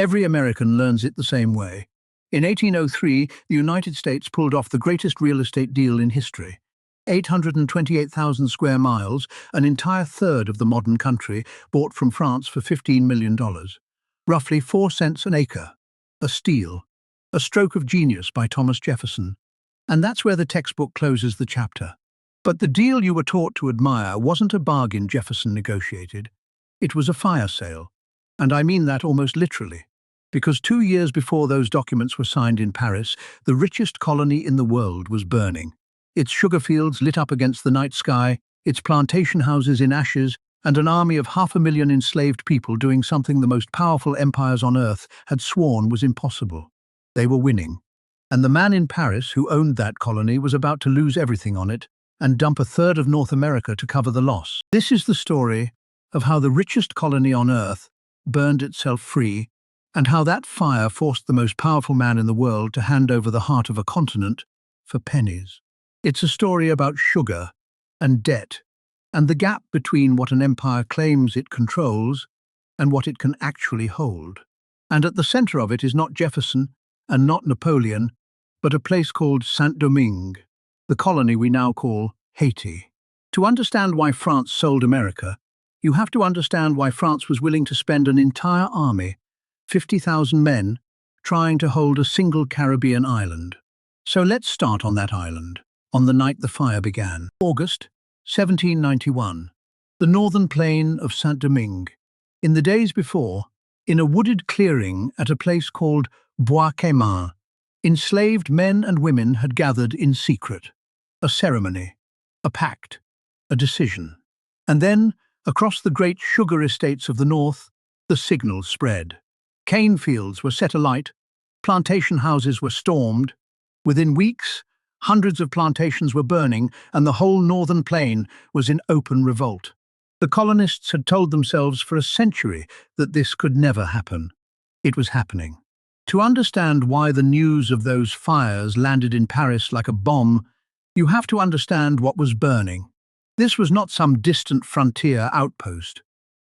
Every American learns it the same way. In 1803, the United States pulled off the greatest real estate deal in history. 828,000 square miles, an entire third of the modern country, bought from France for $15 million. Roughly 4 cents an acre. A steal. A stroke of genius by Thomas Jefferson. And that's where the textbook closes the chapter. But the deal you were taught to admire wasn't a bargain Jefferson negotiated. It was a fire sale. And I mean that almost literally. Because 2 years before those documents were signed in Paris, the richest colony in the world was burning. Its sugar fields lit up against the night sky, its plantation houses in ashes, and an army of 500,000 enslaved people doing something the most powerful empires on earth had sworn was impossible. They were winning. And the man in Paris who owned that colony was about to lose everything on it and dump a third of North America to cover the loss. This is the story of how the richest colony on earth burned itself free, and how that fire forced the most powerful man in the world to hand over the heart of a continent for pennies. It's a story about sugar and debt, and the gap between what an empire claims it controls and what it can actually hold. And at the center of it is not Jefferson and not Napoleon, but a place called Saint-Domingue, the colony we now call Haiti. To understand why France sold America, you have to understand why France was willing to spend an entire army, 50,000 men, trying to hold a single Caribbean island. So let's start on that island, on the night the fire began. August 1791, the northern plain of Saint-Domingue. In the days before, in a wooded clearing at a place called Bois Cayman, enslaved men and women had gathered in secret. A ceremony, a pact, a decision. And then, across the great sugar estates of the north, the signal spread. Cane fields were set alight, plantation houses were stormed. Within weeks, hundreds of plantations were burning, and the whole northern plain was in open revolt. The colonists had told themselves for a century that this could never happen. It was happening. To understand why the news of those fires landed in Paris like a bomb, you have to understand what was burning. This was not some distant frontier outpost.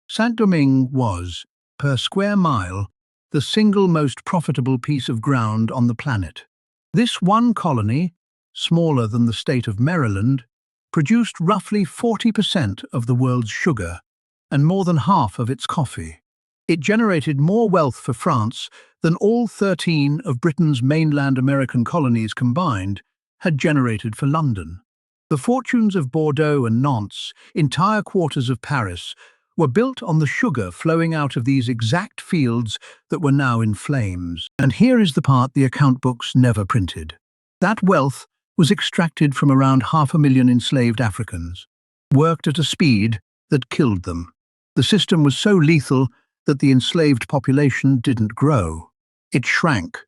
Saint-Domingue was, per square mile, the single most profitable piece of ground on the planet. This one colony, smaller than the state of Maryland, produced roughly 40% of the world's sugar and more than half of its coffee. It generated more wealth for France than all 13 of Britain's mainland American colonies combined had generated for London. The fortunes of Bordeaux and Nantes, entire quarters of Paris, were built on the sugar flowing out of these exact fields that were now in flames. And here is the part the account books never printed. That wealth was extracted from around 500,000 enslaved Africans, worked at a speed that killed them. The system was so lethal that the enslaved population didn't grow. It shrank.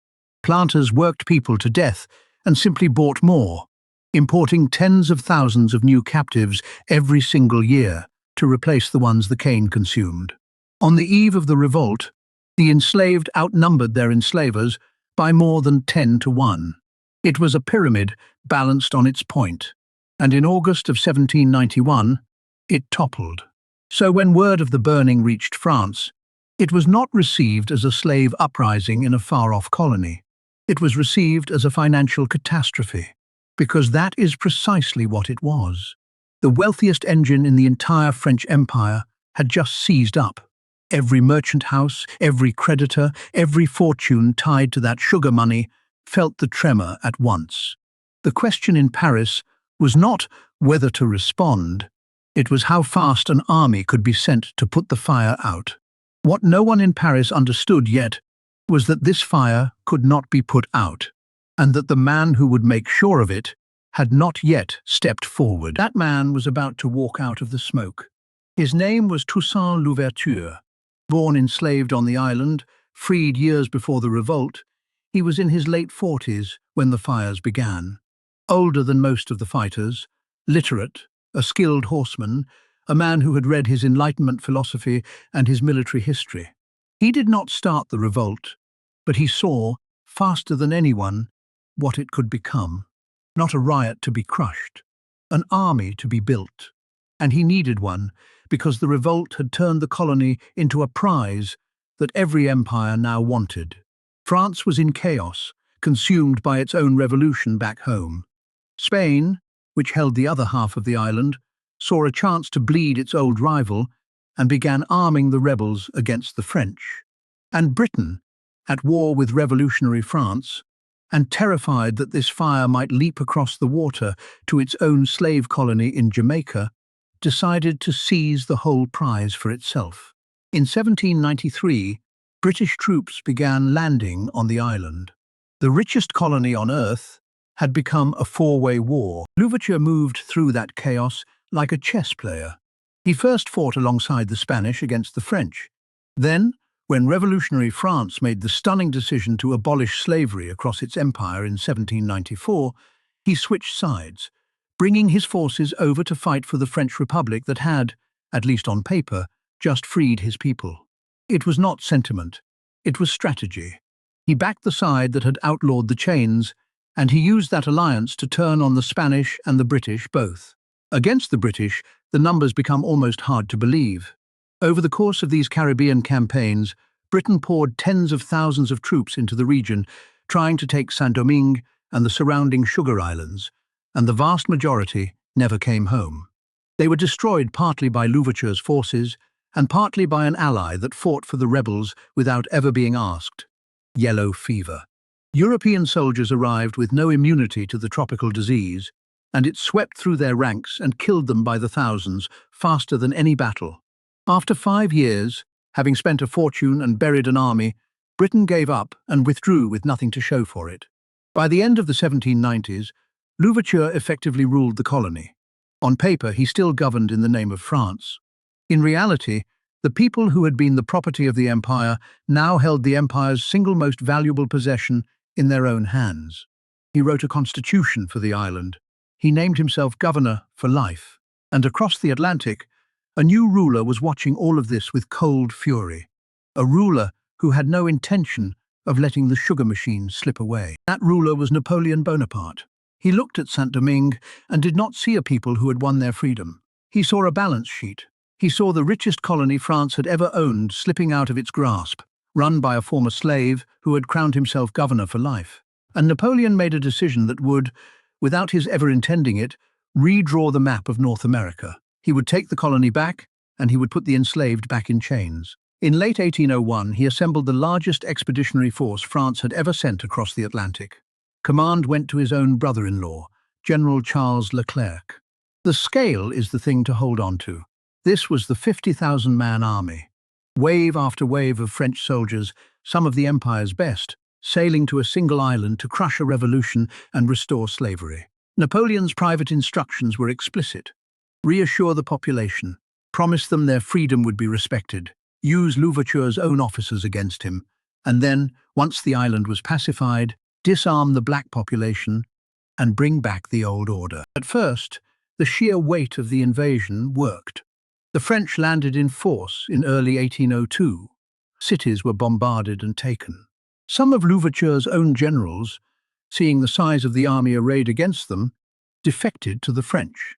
Planters worked people to death and simply bought more, importing tens of thousands of new captives every single year to replace the ones the cane consumed. On the eve of the revolt, the enslaved outnumbered their enslavers by more than 10 to 1. It was a pyramid balanced on its point, and in August of 1791, it toppled. So when word of the burning reached France, it was not received as a slave uprising in a far-off colony. It was received as a financial catastrophe, because that is precisely what it was. The wealthiest engine in the entire French Empire had just seized up. Every merchant house, every creditor, every fortune tied to that sugar money felt the tremor at once. The question in Paris was not whether to respond, it was how fast an army could be sent to put the fire out. What no one in Paris understood yet was that this fire could not be put out, and that the man who would make sure of it had not yet stepped forward. That man was about to walk out of the smoke. His name was Toussaint Louverture. Born enslaved on the island, freed years before the revolt, he was in his late 40s when the fires began. Older than most of the fighters, literate, a skilled horseman, a man who had read his Enlightenment philosophy and his military history. He did not start the revolt, but he saw, faster than anyone, what it could become. Not a riot to be crushed, an army to be built. And he needed one, because the revolt had turned the colony into a prize that every empire now wanted. France was in chaos, consumed by its own revolution back home. Spain, which held the other half of the island, saw a chance to bleed its old rival and began arming the rebels against the French. And Britain, at war with revolutionary France, and terrified that this fire might leap across the water to its own slave colony in Jamaica, decided to seize the whole prize for itself. In 1793, British troops began landing on the island. The richest colony on earth had become a four-way war. Louverture moved through that chaos like a chess player. He first fought alongside the Spanish against the French. Then, when revolutionary France made the stunning decision to abolish slavery across its empire in 1794, he switched sides, bringing his forces over to fight for the French Republic that had, at least on paper, just freed his people. It was not sentiment, it was strategy. He backed the side that had outlawed the chains, and he used that alliance to turn on the Spanish and the British both. Against the British, the numbers become almost hard to believe. Over the course of these Caribbean campaigns, Britain poured tens of thousands of troops into the region, trying to take Saint-Domingue and the surrounding sugar islands, and the vast majority never came home. They were destroyed partly by Louverture's forces and partly by an ally that fought for the rebels without ever being asked: yellow fever. European soldiers arrived with no immunity to the tropical disease, and it swept through their ranks and killed them by the thousands, faster than any battle. After 5 years, having spent a fortune and buried an army, Britain gave up and withdrew with nothing to show for it. By the end of the 1790s, Louverture effectively ruled the colony. On paper, he still governed in the name of France. In reality, the people who had been the property of the empire now held the empire's single most valuable possession in their own hands. He wrote a constitution for the island. He named himself governor for life. And across the Atlantic, a new ruler was watching all of this with cold fury. A ruler who had no intention of letting the sugar machine slip away. That ruler was Napoleon Bonaparte. He looked at Saint-Domingue and did not see a people who had won their freedom. He saw a balance sheet. He saw the richest colony France had ever owned slipping out of its grasp, run by a former slave who had crowned himself governor for life. And Napoleon made a decision that would, without his ever intending it, redraw the map of North America. He would take the colony back, and he would put the enslaved back in chains. In late 1801, he assembled the largest expeditionary force France had ever sent across the Atlantic. Command went to his own brother-in-law, General Charles Leclerc. The scale is the thing to hold on to. This was the 50,000-man army. Wave after wave of French soldiers, some of the empire's best, sailing to a single island to crush a revolution and restore slavery. Napoleon's private instructions were explicit. Reassure the population, promise them their freedom would be respected, use Louverture's own officers against him, and then, once the island was pacified, disarm the black population and bring back the old order. At first, the sheer weight of the invasion worked. The French landed in force in early 1802. Cities were bombarded and taken. Some of Louverture's own generals, seeing the size of the army arrayed against them, defected to the French.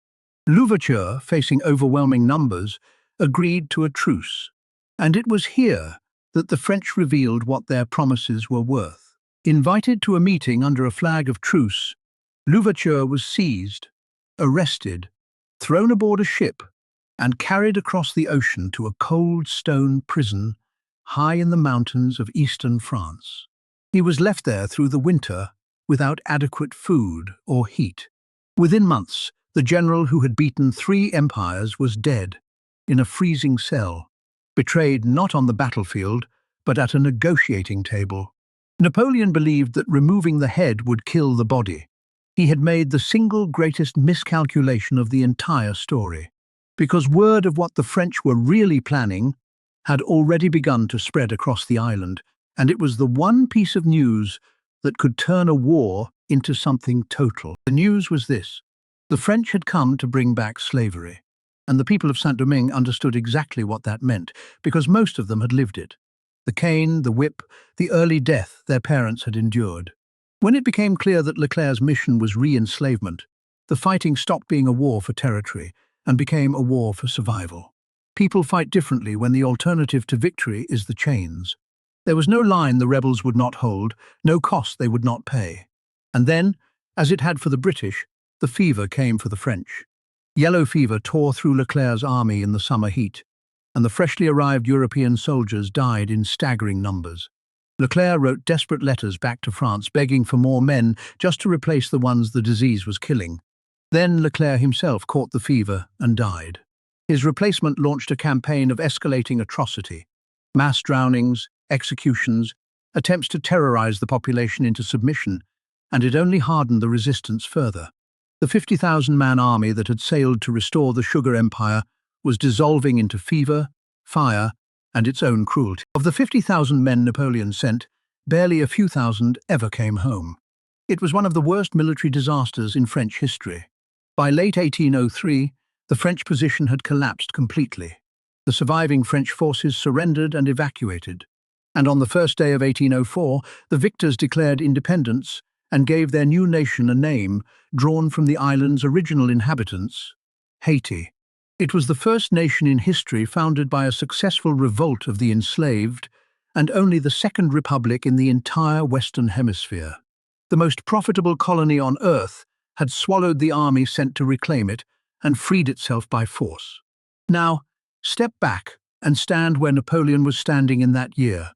Louverture, facing overwhelming numbers, agreed to a truce, and it was here that the French revealed what their promises were worth. Invited to a meeting under a flag of truce, Louverture was seized, arrested, thrown aboard a ship, and carried across the ocean to a cold stone prison high in the mountains of eastern France. He was left there through the winter without adequate food or heat. Within months, the general who had beaten 3 empires was dead, in a freezing cell, betrayed not on the battlefield, but at a negotiating table. Napoleon believed that removing the head would kill the body. He had made the single greatest miscalculation of the entire story, because word of what the French were really planning had already begun to spread across the island, and it was the one piece of news that could turn a war into something total. The news was this: the French had come to bring back slavery, and the people of Saint-Domingue understood exactly what that meant, because most of them had lived it. The cane, the whip, the early death their parents had endured. When it became clear that Leclerc's mission was re-enslavement, the fighting stopped being a war for territory and became a war for survival. People fight differently when the alternative to victory is the chains. There was no line the rebels would not hold, no cost they would not pay. And then, as it had for the British, the fever came for the French. Yellow fever tore through Leclerc's army in the summer heat, and the freshly arrived European soldiers died in staggering numbers. Leclerc wrote desperate letters back to France begging for more men just to replace the ones the disease was killing. Then Leclerc himself caught the fever and died. His replacement launched a campaign of escalating atrocity, mass drownings, executions, attempts to terrorize the population into submission, and it only hardened the resistance further. The 50,000-man army that had sailed to restore the sugar empire was dissolving into fever, fire, and its own cruelty. Of the 50,000 men Napoleon sent, barely a few thousand ever came home. It was one of the worst military disasters in French history. By late 1803, the French position had collapsed completely. The surviving French forces surrendered and evacuated. And on the first day of 1804, the victors declared independence and gave their new nation a name drawn from the island's original inhabitants, Haiti. It was the first nation in history founded by a successful revolt of the enslaved, and only the second republic in the entire Western Hemisphere. The most profitable colony on earth had swallowed the army sent to reclaim it and freed itself by force. Now, step back and stand where Napoleon was standing in that year.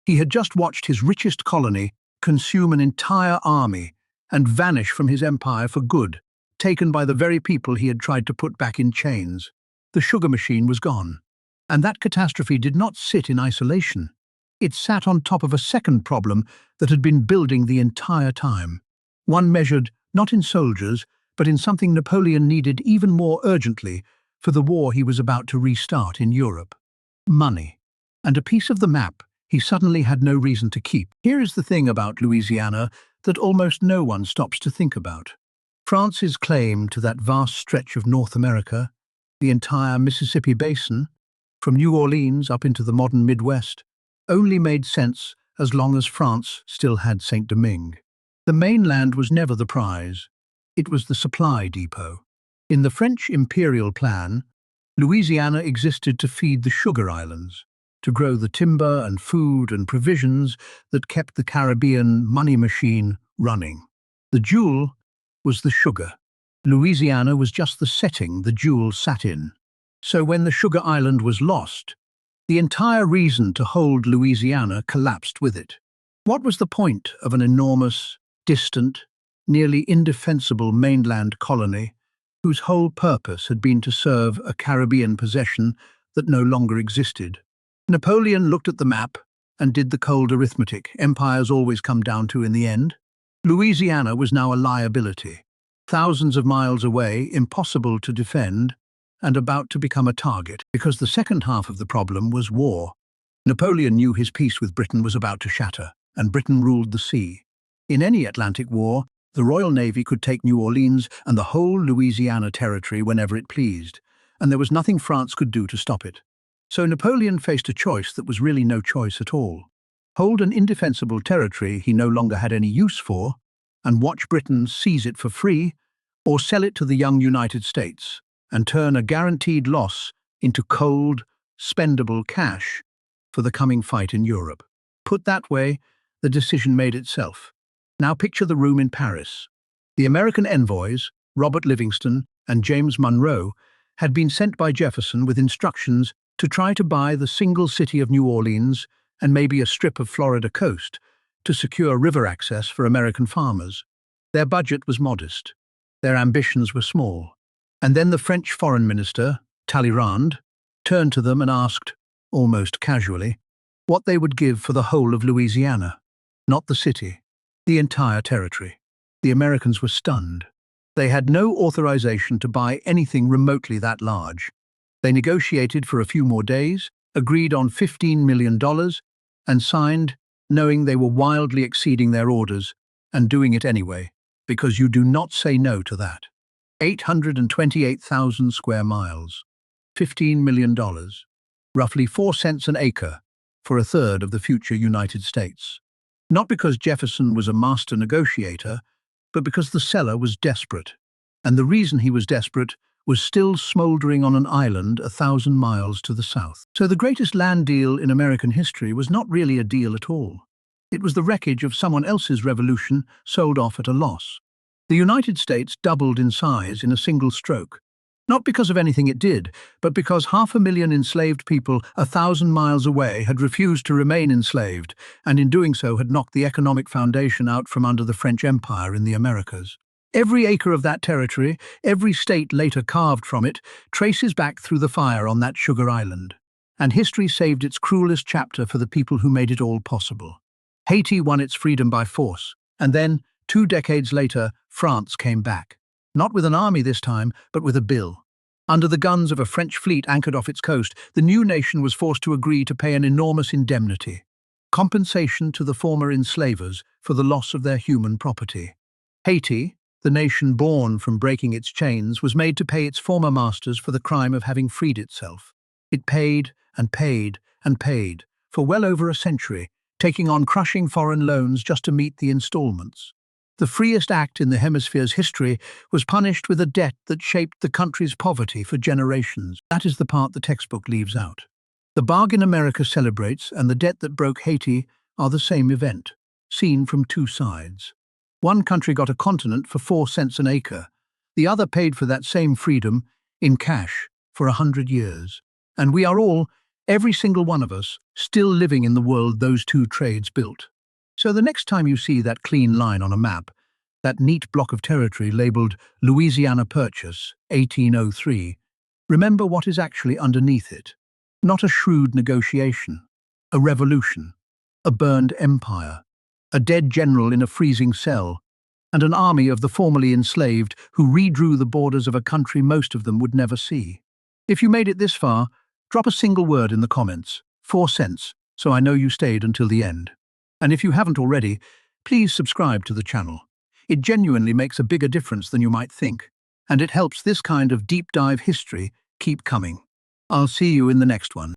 He had just watched his richest colony consume an entire army and vanish from his empire for good, taken by the very people he had tried to put back in chains. The sugar machine was gone. And that catastrophe did not sit in isolation. It sat on top of a second problem that had been building the entire time. One measured not in soldiers, but in something Napoleon needed even more urgently for the war he was about to restart in Europe: money. And a piece of the map he suddenly had no reason to keep. Here is the thing about Louisiana that almost no one stops to think about. France's claim to that vast stretch of North America, the entire Mississippi Basin, from New Orleans up into the modern Midwest, only made sense as long as France still had Saint-Domingue. The mainland was never the prize. It was the supply depot. In the French imperial plan, Louisiana existed to feed the sugar islands, to grow the timber and food and provisions that kept the Caribbean money machine running. The jewel was the sugar. Louisiana was just the setting the jewel sat in. So when the sugar island was lost, the entire reason to hold Louisiana collapsed with it. What was the point of an enormous, distant, nearly indefensible mainland colony whose whole purpose had been to serve a Caribbean possession that no longer existed? Napoleon looked at the map and did the cold arithmetic empires always come down to in the end. Louisiana was now a liability, thousands of miles away, impossible to defend, and about to become a target, because the second half of the problem was war. Napoleon knew his peace with Britain was about to shatter, and Britain ruled the sea. In any Atlantic war, the Royal Navy could take New Orleans and the whole Louisiana territory whenever it pleased, and there was nothing France could do to stop it. So Napoleon faced a choice that was really no choice at all. Hold an indefensible territory he no longer had any use for, and watch Britain seize it for free, or sell it to the young United States and turn a guaranteed loss into cold, spendable cash for the coming fight in Europe. Put that way, the decision made itself. Now picture the room in Paris. The American envoys, Robert Livingston and James Monroe, had been sent by Jefferson with instructions to try to buy the single city of New Orleans and maybe a strip of Florida coast to secure river access for American farmers. Their budget was modest. Their ambitions were small. And then the French foreign minister, Talleyrand, turned to them and asked, almost casually, what they would give for the whole of Louisiana. Not the city, the entire territory. The Americans were stunned. They had no authorization to buy anything remotely that large. They negotiated for a few more days, agreed on $15 million, and signed, knowing they were wildly exceeding their orders, and doing it anyway, because you do not say no to that. 828,000 square miles, $15 million, roughly 4 cents an acre for a third of the future United States. Not because Jefferson was a master negotiator, but because the seller was desperate. And the reason he was desperate was still smoldering on an island 1,000 miles to the south. So the greatest land deal in American history was not really a deal at all. It was the wreckage of someone else's revolution sold off at a loss. The United States doubled in size in a single stroke. Not because of anything it did, but because 500,000 enslaved people 1,000 miles away had refused to remain enslaved, and in doing so had knocked the economic foundation out from under the French Empire in the Americas. Every acre of that territory, every state later carved from it, traces back through the fire on that sugar island. And history saved its cruelest chapter for the people who made it all possible. Haiti won its freedom by force, and then, 2 decades later, France came back. Not with an army this time, but with a bill. Under the guns of a French fleet anchored off its coast, the new nation was forced to agree to pay an enormous indemnity, compensation to the former enslavers for the loss of their human property. Haiti, the nation born from breaking its chains, was made to pay its former masters for the crime of having freed itself. It paid and paid and paid for well over a century, taking on crushing foreign loans just to meet the installments. The freest act in the hemisphere's history was punished with a debt that shaped the country's poverty for generations. That is the part the textbook leaves out. The bargain America celebrates and the debt that broke Haiti are the same event, seen from 2 sides. One country got a continent for 4 cents an acre. The other paid for that same freedom in cash for 100 years. And we are all, every single one of us, still living in the world those 2 trades built. So the next time you see that clean line on a map, that neat block of territory labelled Louisiana Purchase, 1803, remember what is actually underneath it. Not a shrewd negotiation, a revolution, a burned empire, a dead general in a freezing cell, and an army of the formerly enslaved who redrew the borders of a country most of them would never see. If you made it this far, drop a single word in the comments, 4 cents, so I know you stayed until the end. And if you haven't already, please subscribe to the channel. It genuinely makes a bigger difference than you might think, and it helps this kind of deep dive history keep coming. I'll see you in the next one.